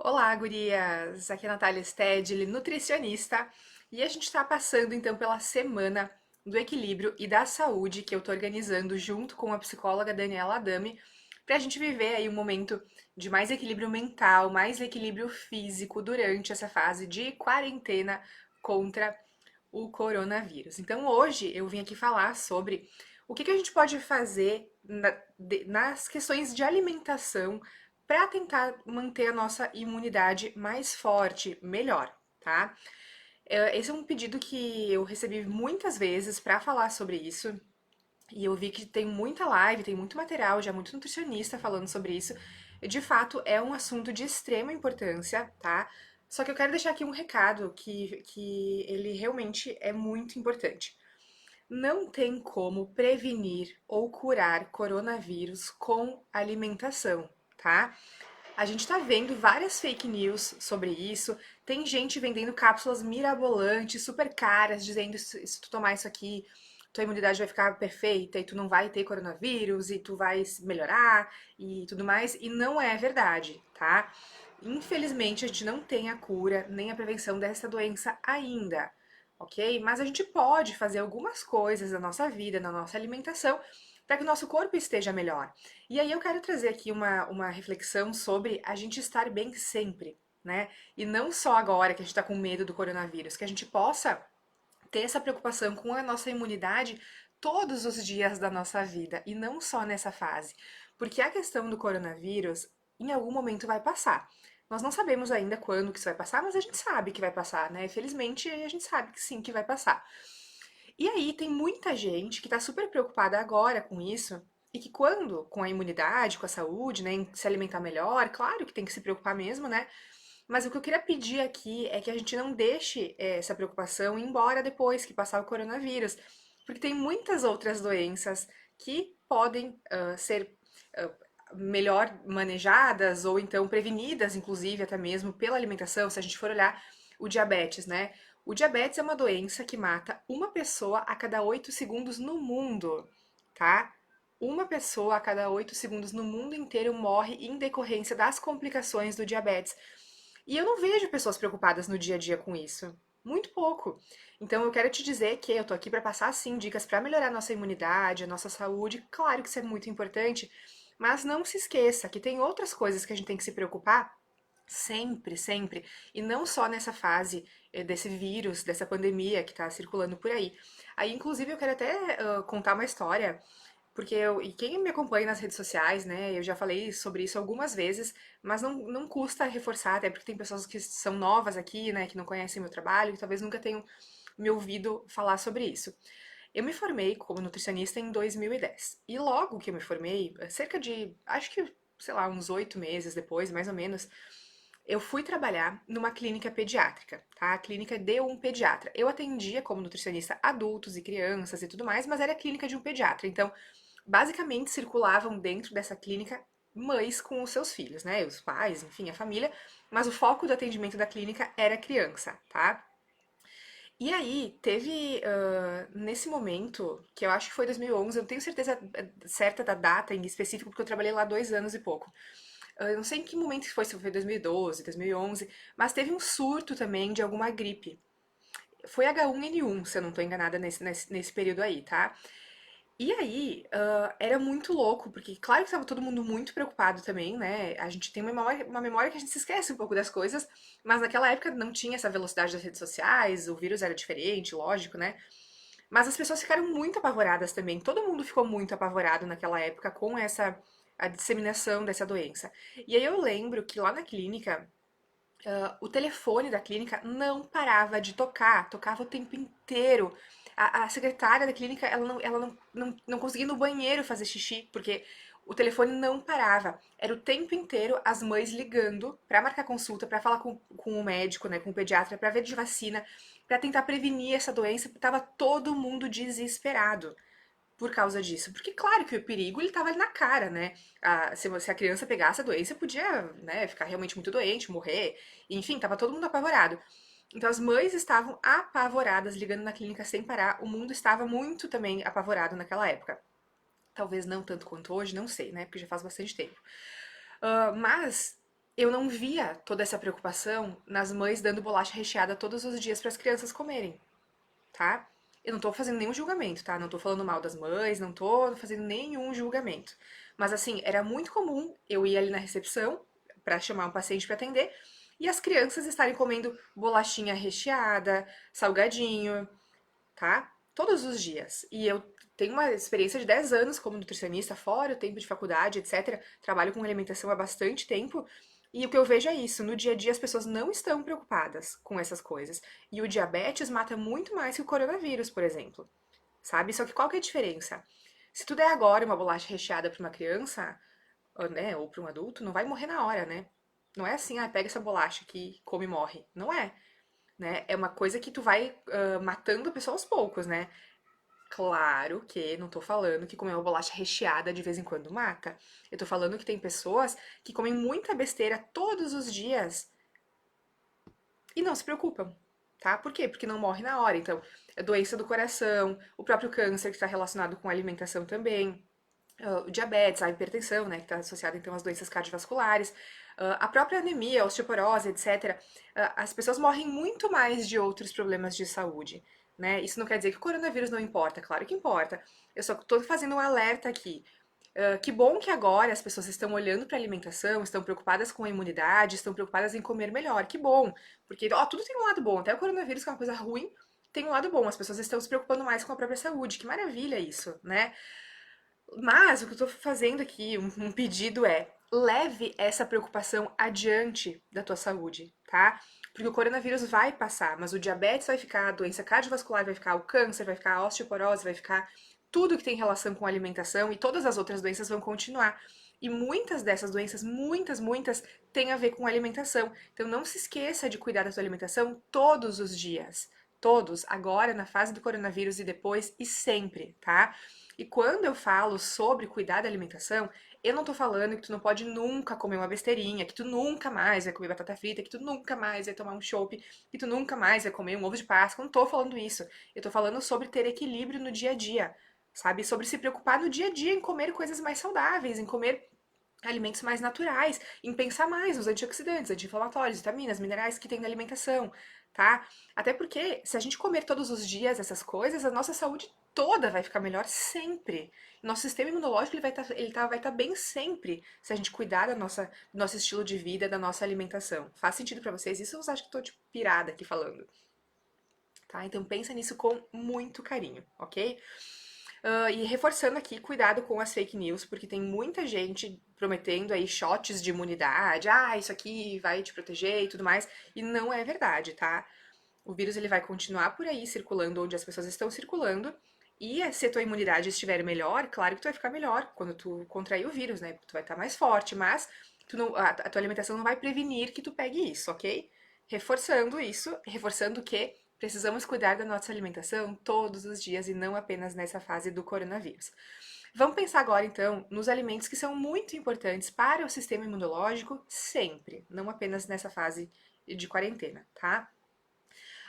Olá, gurias! Aqui é a Natália Stedley, nutricionista, e a gente está passando então pela semana do equilíbrio e da saúde que eu estou organizando junto com a psicóloga Daniela Adame, para a gente viver aí um momento de mais equilíbrio mental, mais equilíbrio físico durante essa fase de quarentena contra o coronavírus. Então hoje eu vim aqui falar sobre o que a gente pode fazer nas questões de alimentação para tentar manter a nossa imunidade mais forte, melhor, tá? Esse é um pedido que eu recebi muitas vezes para falar sobre isso. E eu vi que tem muita live, tem muito material, já muito nutricionista falando sobre isso. E, de fato, é um assunto de extrema importância, tá? Só que eu quero deixar aqui um recado que ele realmente é muito importante. Não tem como prevenir ou curar coronavírus com alimentação, tá? A gente tá vendo várias fake news sobre isso. Tem gente vendendo cápsulas mirabolantes, super caras, dizendo se tu tomar isso aqui, tua imunidade vai ficar perfeita e tu não vai ter coronavírus e tu vai melhorar e tudo mais. E não é verdade, tá? Infelizmente, a gente não tem a cura nem a prevenção dessa doença ainda, ok? Mas a gente pode fazer algumas coisas na nossa vida, na nossa alimentação, para que o nosso corpo esteja melhor. E aí eu quero trazer aqui uma reflexão sobre a gente estar bem sempre, né? E não só agora que a gente está com medo do coronavírus, que a gente possa ter essa preocupação com a nossa imunidade todos os dias da nossa vida e não só nessa fase. Porque a questão do coronavírus em algum momento vai passar. Nós não sabemos ainda quando que isso vai passar, mas a gente sabe que vai passar, né? Felizmente a gente sabe que sim, que vai passar. E aí tem muita gente que está super preocupada agora com isso e que quando, com a imunidade, com a saúde, né, em se alimentar melhor, claro que tem que se preocupar mesmo, né? Mas o que eu queria pedir aqui é que a gente não deixe essa preocupação ir embora depois que passar o coronavírus, porque tem muitas outras doenças que podem ser ah, melhor manejadas ou então prevenidas, inclusive até mesmo pela alimentação, se a gente for olhar o diabetes, né? O diabetes é uma doença que mata uma pessoa a cada 8 segundos no mundo, tá? Uma pessoa a cada 8 segundos no mundo inteiro morre em decorrência das complicações do diabetes. E eu não vejo pessoas preocupadas no dia a dia com isso. Muito pouco. Então eu quero te dizer que eu tô aqui para passar sim dicas para melhorar a nossa imunidade, a nossa saúde. Claro que isso é muito importante, mas não se esqueça que tem outras coisas que a gente tem que se preocupar sempre, sempre, e não só nessa fase desse vírus, dessa pandemia que está circulando por aí. Aí, inclusive, eu quero até contar uma história porque e quem me acompanha nas redes sociais, né, eu já falei sobre isso algumas vezes, mas não custa reforçar, até porque tem pessoas que são novas aqui, né, que não conhecem meu trabalho, que talvez nunca tenham me ouvido falar sobre isso. Eu me formei como nutricionista em 2010. E logo que eu me formei, cerca de, acho que, sei lá, uns 8 meses depois, mais ou menos, eu fui trabalhar numa clínica pediátrica, tá? A clínica de um pediatra. Eu atendia como nutricionista adultos e crianças e tudo mais, mas era a clínica de um pediatra. Então, basicamente circulavam dentro dessa clínica mães com os seus filhos, né? Os pais, enfim, a família, mas o foco do atendimento da clínica era criança, tá? E aí, teve nesse momento, que eu acho que foi 2011, eu não tenho certeza certa da data em específico, porque eu trabalhei lá 2 anos e pouco. Eu não sei em que momento foi, se foi 2012, 2011, mas teve um surto também de alguma gripe. Foi H1N1, se eu não tô enganada nesse período aí, tá? E aí, era muito louco, porque claro que estava todo mundo muito preocupado também, né? A gente tem uma memória que a gente se esquece um pouco das coisas, mas naquela época não tinha essa velocidade das redes sociais, o vírus era diferente, lógico, né? Mas as pessoas ficaram muito apavoradas também. Todo mundo ficou muito apavorado naquela época com essa a disseminação dessa doença. E aí eu lembro que lá na clínica, o telefone da clínica não parava de tocar, tocava o tempo inteiro. A secretária da clínica, ela não conseguia ir no banheiro fazer xixi, porque o telefone não parava. Era o tempo inteiro as mães ligando para marcar consulta, para falar com o médico, né, com o pediatra, para ver de vacina, para tentar prevenir essa doença. Tava todo mundo desesperado por causa disso. Porque, claro que o perigo ele estava ali na cara, né? Se a criança pegasse a doença, podia, né, ficar realmente muito doente, morrer. Enfim, tava todo mundo apavorado. Então as mães estavam apavoradas, ligando na clínica sem parar. O mundo estava muito também apavorado naquela época. Talvez não tanto quanto hoje, não sei, né? Porque já faz bastante tempo. Mas eu não via toda essa preocupação nas mães dando bolacha recheada todos os dias para as crianças comerem, tá? Eu não tô fazendo nenhum julgamento, tá? Não tô falando mal das mães, não tô fazendo nenhum julgamento. Mas assim, era muito comum eu ir ali na recepção para chamar um paciente para atender e as crianças estarem comendo bolachinha recheada, salgadinho, tá? Todos os dias. E eu tenho uma experiência de 10 anos como nutricionista, fora o tempo de faculdade, etc. Trabalho com alimentação há bastante tempo. E o que eu vejo é isso, no dia a dia as pessoas não estão preocupadas com essas coisas. E o diabetes mata muito mais que o coronavírus, por exemplo. Sabe? Só que qual que é a diferença? Se tu der agora uma bolacha recheada para uma criança, ou, né, ou para um adulto, não vai morrer na hora, né? Não é assim, ah, pega essa bolacha que come e morre. Não é, né? É uma coisa que tu vai matando a pessoa aos poucos, né? Claro que não tô falando que comer uma bolacha recheada de vez em quando mata. Eu tô falando que tem pessoas que comem muita besteira todos os dias e não se preocupam, tá? Por quê? Porque não morre na hora. Então, é doença do coração, o próprio câncer que está relacionado com a alimentação também, o diabetes, a hipertensão, né, que está associada então às doenças cardiovasculares, a própria anemia, a osteoporose, etc. As pessoas morrem muito mais de outros problemas de saúde, né? Isso não quer dizer que o coronavírus não importa, claro que importa. Eu só estou fazendo um alerta aqui. Que bom que agora as pessoas estão olhando para a alimentação, estão preocupadas com a imunidade, estão preocupadas em comer melhor. Que bom, porque ó, tudo tem um lado bom. Até o coronavírus, que é uma coisa ruim, tem um lado bom. As pessoas estão se preocupando mais com a própria saúde. Que maravilha isso, né? Mas o que eu tô fazendo aqui, um pedido é: leve essa preocupação adiante da tua saúde, tá? Porque o coronavírus vai passar, mas o diabetes vai ficar, a doença cardiovascular vai ficar, o câncer vai ficar, a osteoporose vai ficar, tudo que tem relação com alimentação e todas as outras doenças vão continuar. E muitas dessas doenças, muitas, têm a ver com alimentação. Então não se esqueça de cuidar da sua alimentação todos os dias. Todos, agora, na fase do coronavírus e depois e sempre, tá? E quando eu falo sobre cuidar da alimentação, eu não tô falando que tu não pode nunca comer uma besteirinha, que tu nunca mais vai comer batata frita, que tu nunca mais vai tomar um chopp, que tu nunca mais vai comer um ovo de Páscoa. Eu não tô falando isso. Eu tô falando sobre ter equilíbrio no dia a dia, sabe? Sobre se preocupar no dia a dia em comer coisas mais saudáveis, em comer alimentos mais naturais, em pensar mais nos antioxidantes, anti-inflamatórios, vitaminas, minerais que tem na alimentação, tá? Até porque se a gente comer todos os dias essas coisas, a nossa saúde toda vai ficar melhor sempre. Nosso sistema imunológico vai tá bem sempre se a gente cuidar do nosso estilo de vida, da nossa alimentação. Faz sentido pra vocês? Isso eu acho que tô tipo pirada aqui falando, tá? Então pensa nisso com muito carinho, ok? E reforçando aqui, cuidado com as fake news, porque tem muita gente prometendo aí shots de imunidade, ah, isso aqui vai te proteger e tudo mais, e não é verdade, tá? O vírus ele vai continuar por aí circulando onde as pessoas estão circulando, e se a tua imunidade estiver melhor, claro que tu vai ficar melhor quando tu contrair o vírus, né? Tu vai estar mais forte, mas a tua alimentação não vai prevenir que tu pegue isso, ok? Reforçando isso, reforçando que precisamos cuidar da nossa alimentação todos os dias e não apenas nessa fase do coronavírus. Vamos pensar agora, então, nos alimentos que são muito importantes para o sistema imunológico sempre, não apenas nessa fase de quarentena, tá?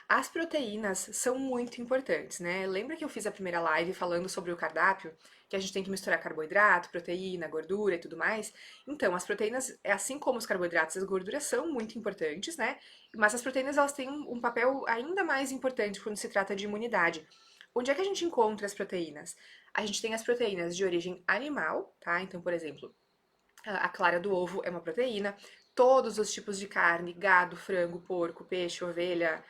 As proteínas são muito importantes, né? Lembra que eu fiz a primeira live falando sobre o cardápio, que a gente tem que misturar carboidrato, proteína, gordura e tudo mais? Então, as proteínas, assim como os carboidratos e as gorduras, são muito importantes, né? Mas as proteínas, elas têm um papel ainda mais importante quando se trata de imunidade. Onde é que a gente encontra as proteínas? A gente tem as proteínas de origem animal, tá? Então, por exemplo, a clara do ovo é uma proteína, todos os tipos de carne, gado, frango, porco, peixe, ovelha,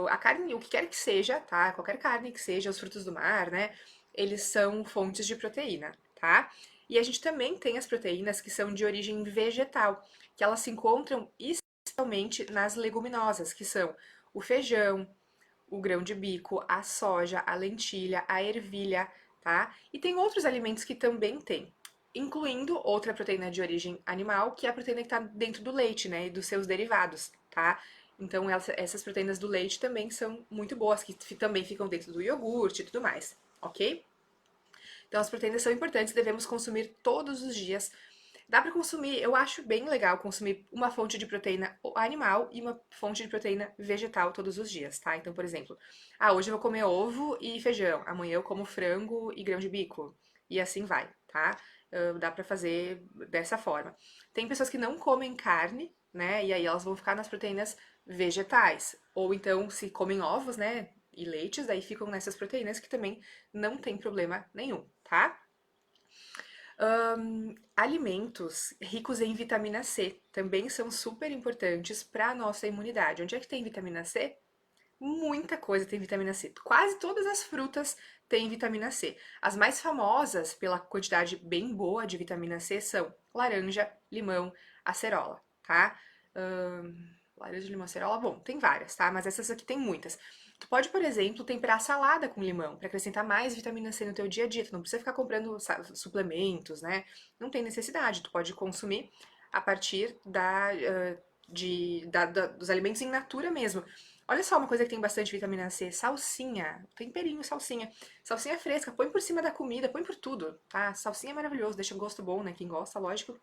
a carne, o que quer que seja, tá? Qualquer carne que seja, os frutos do mar, né? Eles são fontes de proteína, tá? E a gente também tem as proteínas que são de origem vegetal, que elas se encontram especialmente nas leguminosas, que são o feijão, o grão de bico, a soja, a lentilha, a ervilha, tá? E tem outros alimentos que também tem, incluindo outra proteína de origem animal, que é a proteína que está dentro do leite, né, e dos seus derivados, tá? Então, essas proteínas do leite também são muito boas, que também ficam dentro do iogurte e tudo mais, ok? Então, as proteínas são importantes, devemos consumir todos os dias. Dá para consumir, eu acho bem legal consumir uma fonte de proteína animal e uma fonte de proteína vegetal todos os dias, tá? Então, por exemplo, hoje eu vou comer ovo e feijão, amanhã eu como frango e grão de bico, e assim vai, tá? Dá pra fazer dessa forma. Tem pessoas que não comem carne, né? E aí elas vão ficar nas proteínas vegetais. Ou então, se comem ovos, né? E leites, daí ficam nessas proteínas que também não tem problema nenhum, tá? Alimentos ricos em vitamina C também são super importantes para a nossa imunidade. Onde é que tem vitamina C? Muita coisa tem vitamina C. Quase todas as frutas têm vitamina C. As mais famosas pela quantidade bem boa de vitamina C são laranja, limão, acerola, tá? Laranja, limão, acerola, bom, tem várias, tá? Mas essas aqui tem muitas. Tu pode, por exemplo, temperar salada com limão para acrescentar mais vitamina C no teu dia a dia. Tu não precisa ficar comprando suplementos, né? Não tem necessidade. Tu pode consumir a partir dos alimentos em natura mesmo. Olha só uma coisa que tem bastante vitamina C, salsinha, temperinho, salsinha. Salsinha fresca, põe por cima da comida, põe por tudo, tá? Salsinha é maravilhoso, deixa um gosto bom, né? Quem gosta, lógico.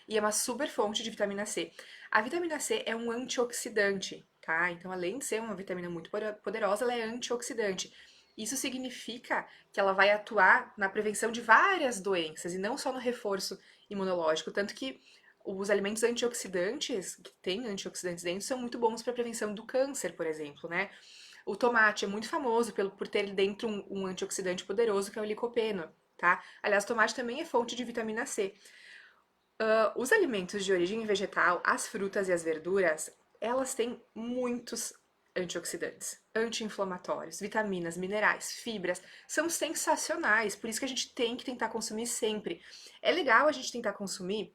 E é uma super fonte de vitamina C. A vitamina C é um antioxidante, tá? Então, além de ser uma vitamina muito poderosa, ela é antioxidante. Isso significa que ela vai atuar na prevenção de várias doenças e não só no reforço imunológico. Tanto que os alimentos antioxidantes, que têm antioxidantes dentro, são muito bons para a prevenção do câncer, por exemplo, né? O tomate é muito famoso por ter dentro um antioxidante poderoso que é o licopeno, tá? Aliás, o tomate também é fonte de vitamina C. Os alimentos de origem vegetal, as frutas e as verduras, elas têm muitos antioxidantes, anti-inflamatórios, vitaminas, minerais, fibras, são sensacionais, por isso que a gente tem que tentar consumir sempre. É legal a gente tentar consumir.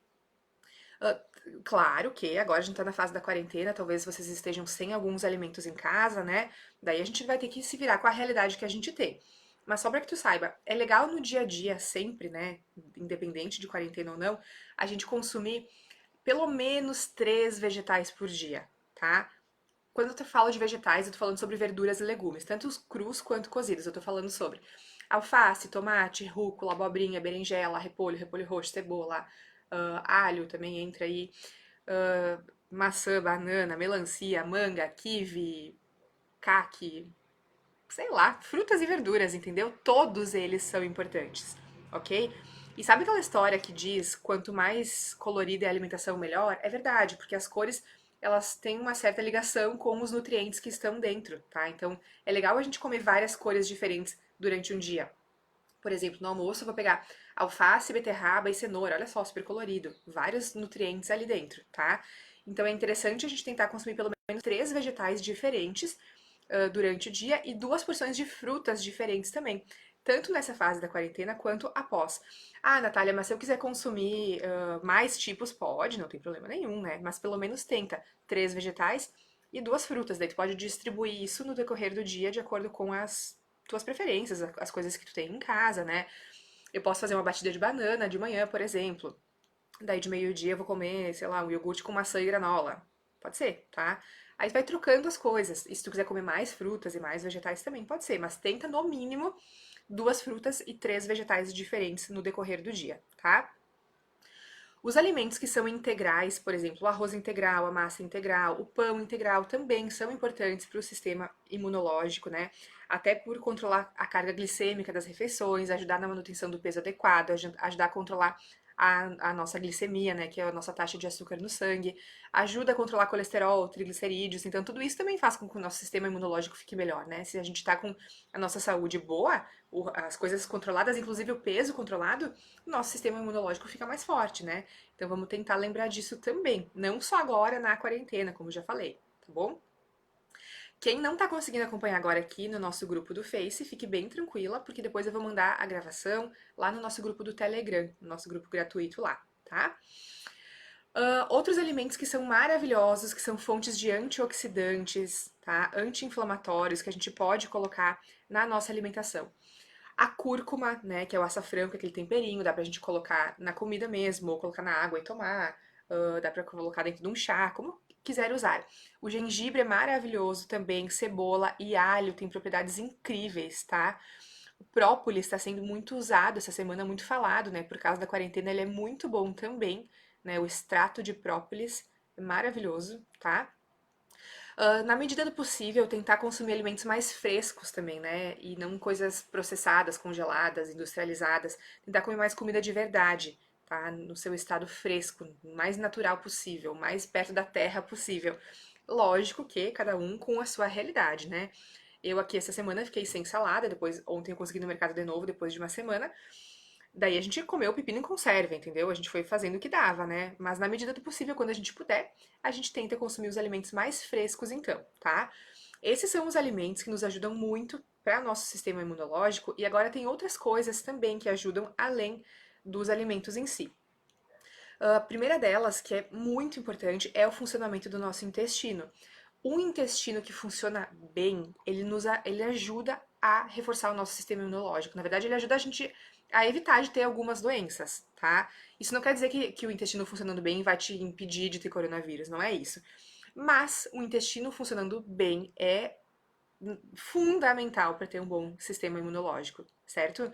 Ah, claro que agora a gente tá na fase da quarentena, talvez vocês estejam sem alguns alimentos em casa, né? Daí a gente vai ter que se virar com a realidade que a gente tem. Mas só pra que tu saiba, é legal no dia a dia sempre, né? Independente de quarentena ou não, a gente consumir pelo menos 3 vegetais por dia, tá? Quando eu falo de vegetais, eu tô falando sobre verduras e legumes, tanto os crus quanto cozidos. Eu tô falando sobre alface, tomate, rúcula, abobrinha, berinjela, repolho, repolho roxo, cebola, alho também entra aí, maçã, banana, melancia, manga, kiwi, caqui, sei lá, frutas e verduras, entendeu? Todos eles são importantes, ok? E sabe aquela história que diz quanto mais colorida é a alimentação, melhor? É verdade, porque as cores elas têm uma certa ligação com os nutrientes que estão dentro, tá? Então é legal a gente comer várias cores diferentes durante um dia. Por exemplo, no almoço eu vou pegar alface, beterraba e cenoura, olha só, super colorido, vários nutrientes ali dentro, tá? Então é interessante a gente tentar consumir pelo menos 3 vegetais diferentes durante o dia e 2 porções de frutas diferentes também, tanto nessa fase da quarentena quanto após. Ah, Natália, mas se eu quiser consumir mais tipos, pode, não tem problema nenhum, né? Mas pelo menos tenta 3 vegetais e 2 frutas. Daí tu pode distribuir isso no decorrer do dia de acordo com as tuas preferências, as coisas que tu tem em casa, né? Eu posso fazer uma batida de banana de manhã, por exemplo. Daí de meio-dia eu vou comer, sei lá, um iogurte com maçã e granola. Pode ser, tá? Aí vai trocando as coisas. E se tu quiser comer mais frutas e mais vegetais também pode ser, mas tenta no mínimo 2 frutas e 3 vegetais diferentes no decorrer do dia, tá? Os alimentos que são integrais, por exemplo, o arroz integral, a massa integral, o pão integral também são importantes para o sistema imunológico, né? Até por controlar a carga glicêmica das refeições, ajudar na manutenção do peso adequado, ajudar a controlar a nossa glicemia, né, que é a nossa taxa de açúcar no sangue, ajuda a controlar colesterol, triglicerídeos, então tudo isso também faz com que o nosso sistema imunológico fique melhor, né? Se a gente tá com a nossa saúde boa, as coisas controladas, inclusive o peso controlado, o nosso sistema imunológico fica mais forte, né? Então vamos tentar lembrar disso também, não só agora na quarentena, como já falei, tá bom? Quem não tá conseguindo acompanhar agora aqui no nosso grupo do Face, fique bem tranquila, porque depois eu vou mandar a gravação lá no nosso grupo do Telegram, no nosso grupo gratuito lá, tá? Outros alimentos que são maravilhosos, que são fontes de antioxidantes, tá? Anti-inflamatórios, que a gente pode colocar na nossa alimentação. A cúrcuma, né, que é o açafrão, que é aquele temperinho, dá pra gente colocar na comida mesmo, ou colocar na água e tomar, dá pra colocar dentro de um chá, como quiser usar. O gengibre é maravilhoso também, cebola e alho tem propriedades incríveis, tá? O própolis está sendo muito usado essa semana, muito falado, né? Por causa da quarentena, ele é muito bom também, né? O extrato de própolis é maravilhoso, tá? Na medida do possível, tentar consumir alimentos mais frescos também, né? E não coisas processadas, congeladas, industrializadas. Tentar comer mais comida de verdade, tá? No seu estado fresco, o mais natural possível, mais perto da terra possível. Lógico que cada um com a sua realidade, né? Eu aqui essa semana fiquei sem salada, depois ontem eu consegui ir no mercado de novo depois de uma semana. Daí a gente comeu pepino em conserva, entendeu? A gente foi fazendo o que dava, né? Mas na medida do possível, quando a gente puder, a gente tenta consumir os alimentos mais frescos então, tá? Esses são os alimentos que nos ajudam muito para nosso sistema imunológico e agora tem outras coisas também que ajudam além dos alimentos em si. A primeira delas, que é muito importante, é o funcionamento do nosso intestino. Um intestino que funciona bem, ele ajuda a reforçar o nosso sistema imunológico. Na verdade, ele ajuda a gente a evitar de ter algumas doenças, tá? Isso não quer dizer que o intestino funcionando bem vai te impedir de ter coronavírus, não é isso. Mas o intestino funcionando bem é fundamental para ter um bom sistema imunológico, certo?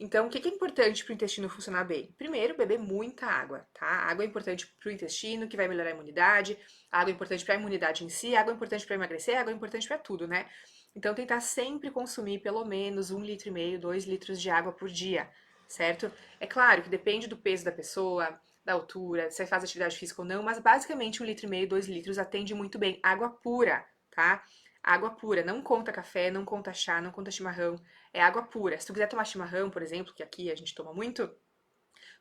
Então, o que é importante para o intestino funcionar bem? Primeiro, beber muita água, tá? A água é importante para o intestino, que vai melhorar a imunidade. A água é importante para a imunidade em si. A água é importante para emagrecer. A água é importante para tudo, né? Então, tentar sempre consumir pelo menos 1,5 litro, 2 litros de água por dia, certo? É claro que depende do peso da pessoa, da altura, se faz atividade física ou não, mas basicamente 1,5 litro, 2 litros atende muito bem. Água pura, tá? Água pura, não conta café, não conta chá, não conta chimarrão, é água pura. Se tu quiser tomar chimarrão, por exemplo, que aqui a gente toma muito,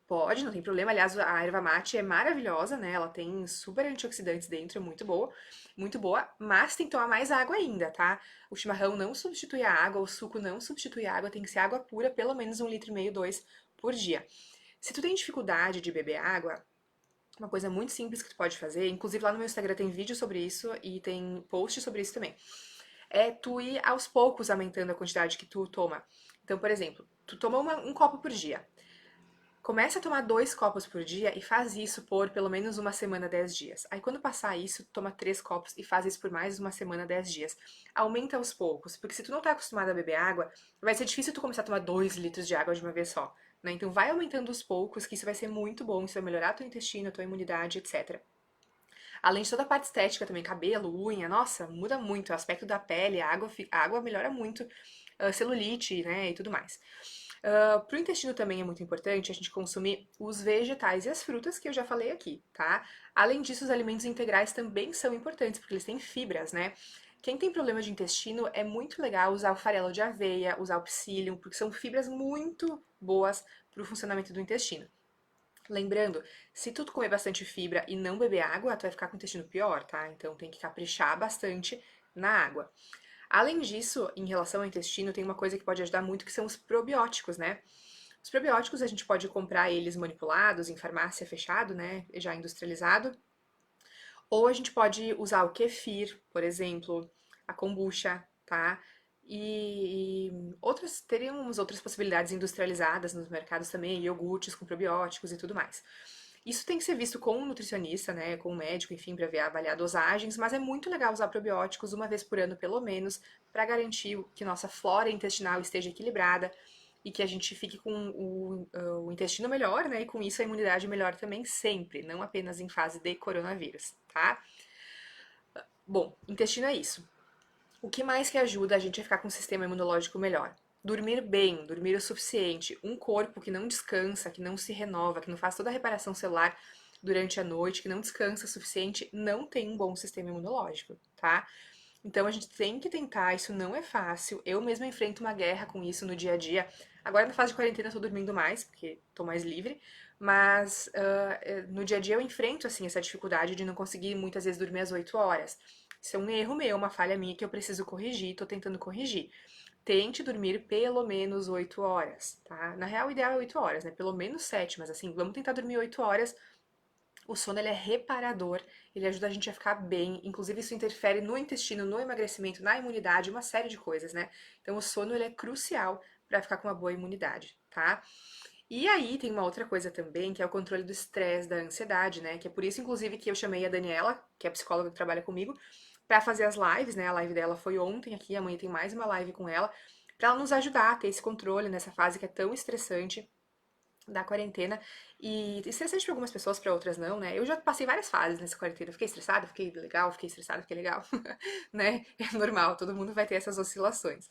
pode, não tem problema. Aliás, a erva mate é maravilhosa, né? Ela tem super antioxidantes dentro, é muito boa, mas tem que tomar mais água ainda, tá? O chimarrão não substitui a água, o suco não substitui a água, tem que ser água pura, pelo menos 1,5 litro, 2 por dia. Se tu tem dificuldade de beber água, uma coisa muito simples que tu pode fazer, inclusive lá no meu Instagram tem vídeo sobre isso e tem post sobre isso também, é tu ir aos poucos aumentando a quantidade que tu toma. Então, por exemplo, tu toma um copo por dia. Começa a tomar 2 copos por dia e faz isso por pelo menos uma semana, 10 dias. Aí quando passar isso, toma 3 copos e faz isso por mais uma semana, 10 dias. Aumenta aos poucos, porque se tu não tá acostumado a beber água, vai ser difícil tu começar a tomar 2 litros de água de uma vez só, né? Então vai aumentando aos poucos, que isso vai ser muito bom, isso vai melhorar teu intestino, tua imunidade, etc. Além de toda a parte estética também, cabelo, unha, nossa, muda muito o aspecto da pele, a água melhora muito, celulite, né, e tudo mais. Pro intestino também é muito importante a gente consumir os vegetais e as frutas que eu já falei aqui, tá? Além disso, os alimentos integrais também são importantes, porque eles têm fibras, né? Quem tem problema de intestino é muito legal usar o farelo de aveia, usar o psyllium, porque são fibras muito boas para o funcionamento do intestino. Lembrando, se tu comer bastante fibra e não beber água, tu vai ficar com o intestino pior, tá? Então tem que caprichar bastante na água. Além disso, em relação ao intestino, tem uma coisa que pode ajudar muito que são os probióticos, né? Os probióticos a gente pode comprar eles manipulados em farmácia fechado, né? Já industrializado. Ou a gente pode usar o kefir, por exemplo, a kombucha, tá? E outras, teríamos outras possibilidades industrializadas nos mercados também, iogurtes com probióticos e tudo mais. Isso tem que ser visto com um nutricionista, né, com um médico, enfim, para ver avaliar dosagens, mas é muito legal usar probióticos uma vez por ano, pelo menos, para garantir que nossa flora intestinal esteja equilibrada e que a gente fique com o intestino melhor, né, e com isso a imunidade melhor também sempre, não apenas em fase de coronavírus, tá? Bom, intestino é isso. O que mais que ajuda a gente a ficar com um sistema imunológico melhor? Dormir bem, dormir o suficiente. Um corpo que não descansa, que não se renova, que não faz toda a reparação celular durante a noite, que não descansa o suficiente, não tem um bom sistema imunológico, tá? Então a gente tem que tentar, isso não é fácil. Eu mesma enfrento uma guerra com isso no dia a dia. Agora na fase de quarentena eu tô dormindo mais, porque tô mais livre, mas no dia a dia eu enfrento assim essa dificuldade de não conseguir muitas vezes dormir às 8 horas. Isso é um erro meu, uma falha minha que eu preciso corrigir, tô tentando corrigir. Tente dormir pelo menos 8 horas, tá? Na real, o ideal é 8 horas, né? Pelo menos 7, mas assim, vamos tentar dormir 8 horas. O sono ele é reparador, ele ajuda a gente a ficar bem, inclusive isso interfere no intestino, no emagrecimento, na imunidade, uma série de coisas, né? Então o sono ele é crucial para ficar com uma boa imunidade, tá? E aí tem uma outra coisa também, que é o controle do estresse, da ansiedade, né? Que é por isso, inclusive, que eu chamei a Daniela, que é a psicóloga que trabalha comigo, pra fazer as lives, né? A live dela foi ontem aqui, amanhã tem mais uma live com ela, pra ela nos ajudar a ter esse controle nessa fase que é tão estressante da quarentena. E estressante para algumas pessoas, para outras não, né? Eu já passei várias fases nessa quarentena. Fiquei estressada, fiquei legal, fiquei estressada, fiquei legal, né? É normal, todo mundo vai ter essas oscilações.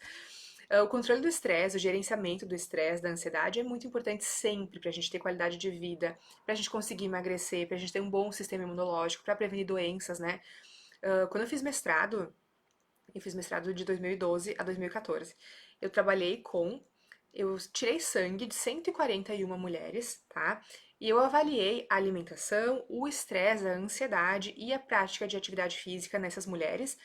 O controle do estresse, o gerenciamento do estresse, da ansiedade é muito importante sempre para a gente ter qualidade de vida, para a gente conseguir emagrecer, para a gente ter um bom sistema imunológico, para prevenir doenças, né? Quando eu fiz mestrado de 2012 a 2014. Eu trabalhei com. Eu tirei sangue de 141 mulheres, tá? E eu avaliei a alimentação, o estresse, a ansiedade e a prática de atividade física nessas mulheres,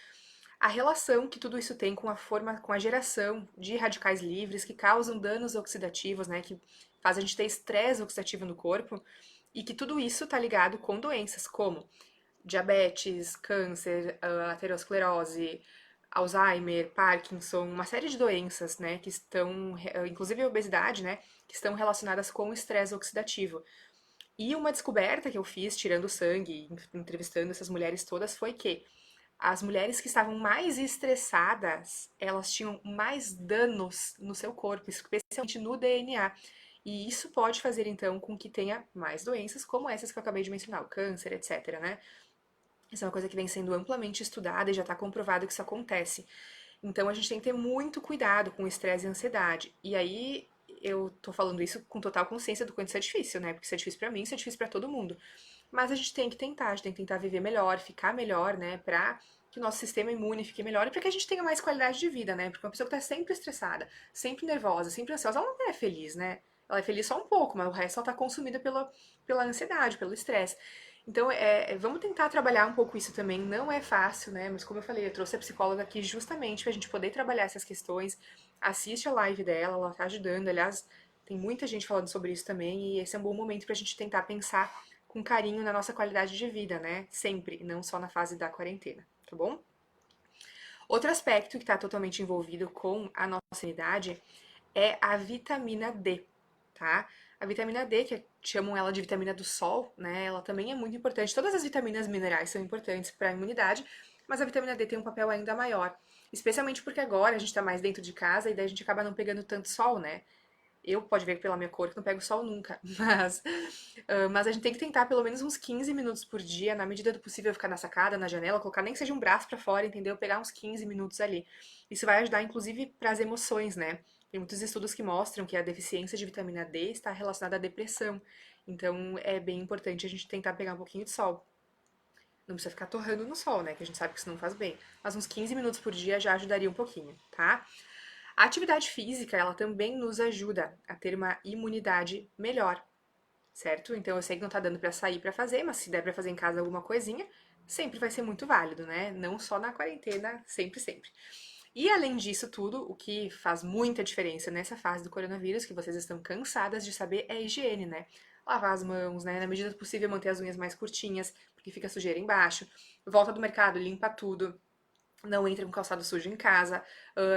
a relação que tudo isso tem com a forma, com a geração de radicais livres que causam danos oxidativos, né? Que faz a gente ter estresse oxidativo no corpo e que tudo isso tá ligado com doenças como diabetes, câncer, aterosclerose, Alzheimer, Parkinson, uma série de doenças, né, que estão, inclusive a obesidade, né, que estão relacionadas com o estresse oxidativo. E uma descoberta que eu fiz, tirando sangue, entrevistando essas mulheres todas, foi que as mulheres que estavam mais estressadas, elas tinham mais danos no seu corpo, especialmente no DNA. E isso pode fazer, então, com que tenha mais doenças, como essas que eu acabei de mencionar, o câncer, etc, né? Isso é uma coisa que vem sendo amplamente estudada e já está comprovado que isso acontece. Então a gente tem que ter muito cuidado com o estresse e a ansiedade. E aí eu tô falando isso com total consciência do quanto isso é difícil, né? Porque isso é difícil pra mim, isso é difícil pra todo mundo. Mas a gente tem que tentar, a gente tem que tentar viver melhor, ficar melhor, né? Pra que o nosso sistema imune fique melhor e pra que a gente tenha mais qualidade de vida, né? Porque uma pessoa que tá sempre estressada, sempre nervosa, sempre ansiosa, ela não é feliz, né? Ela é feliz só um pouco, mas o resto ela tá consumida pela ansiedade, pelo estresse. Então, vamos tentar trabalhar um pouco isso também. Não é fácil, né? Mas como eu falei, eu trouxe a psicóloga aqui justamente pra gente poder trabalhar essas questões. Assiste a live dela, ela tá ajudando. Aliás, tem muita gente falando sobre isso também, e esse é um bom momento pra gente tentar pensar com carinho na nossa qualidade de vida, né? Sempre, não só na fase da quarentena, tá bom? Outro aspecto que está totalmente envolvido com a nossa imunidade é a vitamina D, tá? A vitamina D, que chamam ela de vitamina do sol, né? Ela também é muito importante. Todas as vitaminas minerais são importantes para a imunidade, mas a vitamina D tem um papel ainda maior. Especialmente porque agora a gente está mais dentro de casa e daí a gente acaba não pegando tanto sol, né? Eu pode ver pela minha cor que não pego sol nunca, mas a gente tem que tentar pelo menos uns 15 minutos por dia, na medida do possível, ficar na sacada, na janela, colocar nem que seja um braço pra fora, entendeu? Pegar uns 15 minutos ali. Isso vai ajudar, inclusive, para as emoções, né? Tem muitos estudos que mostram que a deficiência de vitamina D está relacionada à depressão. Então, é bem importante a gente tentar pegar um pouquinho de sol. Não precisa ficar torrando no sol, né? Que a gente sabe que isso não faz bem. Mas uns 15 minutos por dia já ajudaria um pouquinho, tá? A atividade física, ela também nos ajuda a ter uma imunidade melhor, certo? Então eu sei que não tá dando pra sair pra fazer, mas se der pra fazer em casa alguma coisinha, sempre vai ser muito válido, né? Não só na quarentena, sempre, sempre. E além disso tudo, o que faz muita diferença nessa fase do coronavírus, que vocês estão cansadas de saber, é a higiene, né? Lavar as mãos, né? Na medida do possível, manter as unhas mais curtinhas, porque fica sujeira embaixo. Volta do mercado, limpa tudo. Não entra com calçado sujo em casa,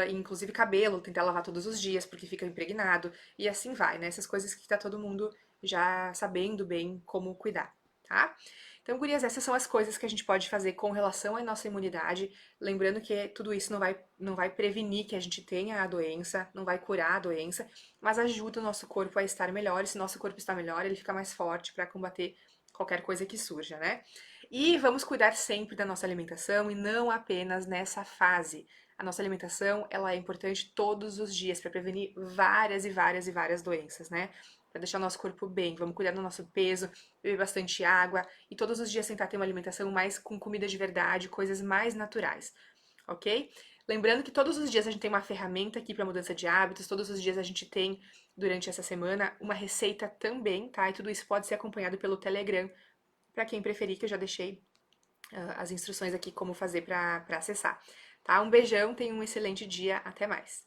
inclusive cabelo, tentar lavar todos os dias porque fica impregnado, e assim vai, né? Essas coisas que tá todo mundo já sabendo bem como cuidar, tá? Então, gurias, essas são as coisas que a gente pode fazer com relação à nossa imunidade. Lembrando que tudo isso não vai prevenir que a gente tenha a doença, não vai curar a doença, mas ajuda o nosso corpo a estar melhor. E se o nosso corpo está melhor, ele fica mais forte para combater qualquer coisa que surja, né? E vamos cuidar sempre da nossa alimentação e não apenas nessa fase. A nossa alimentação, ela é importante todos os dias para prevenir várias e várias e várias doenças, né? Para deixar o nosso corpo bem. Vamos cuidar do nosso peso, beber bastante água e todos os dias tentar ter uma alimentação mais com comida de verdade, coisas mais naturais, ok? Lembrando que todos os dias a gente tem uma ferramenta aqui para mudança de hábitos, todos os dias a gente tem, durante essa semana, uma receita também, tá? E tudo isso pode ser acompanhado pelo Telegram, para quem preferir, que eu já deixei as instruções aqui como fazer para acessar. Tá? Um beijão, tenha um excelente dia, até mais.